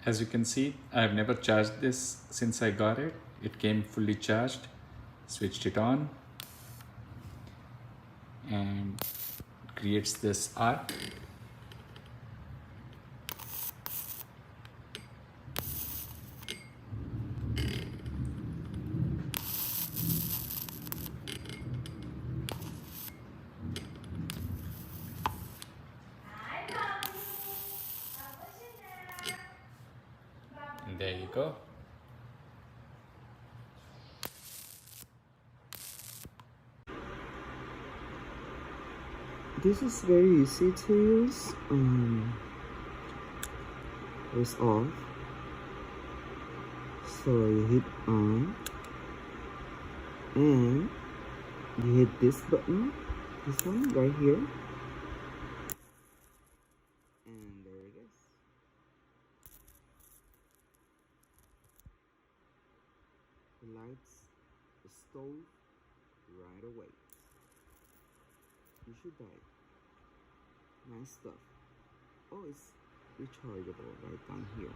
As you can see, I've never charged this since I got it. It came fully charged. Switched it on and it creates this arc. And there you go. This is very easy to use. It's off. So you hit on and you hit this button, this one right here, and there it is. The lights, the stove right away. You should buy it. Nice stuff. Oh, it's rechargeable right down here.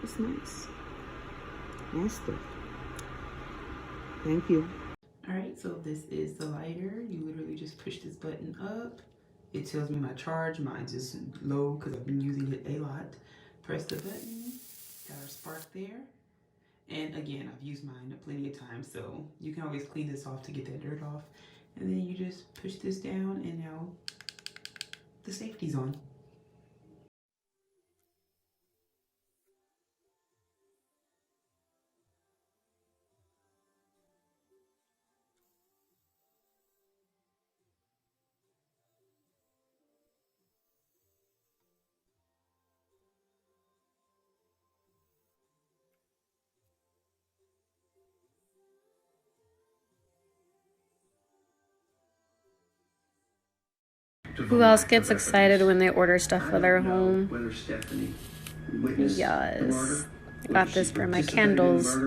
It's nice. Nice stuff. Thank you. Alright, so this is the lighter. You literally just push this button up. It tells me my charge. Mine's just low because I've been using it a lot. Press the button. Got our spark there. And again, I've used mine plenty of times, so you can always clean this off to get that dirt off. And then you just push this down and now the safety's on. Who else gets excited when they order stuff for their home? Yes. I got this for my candles.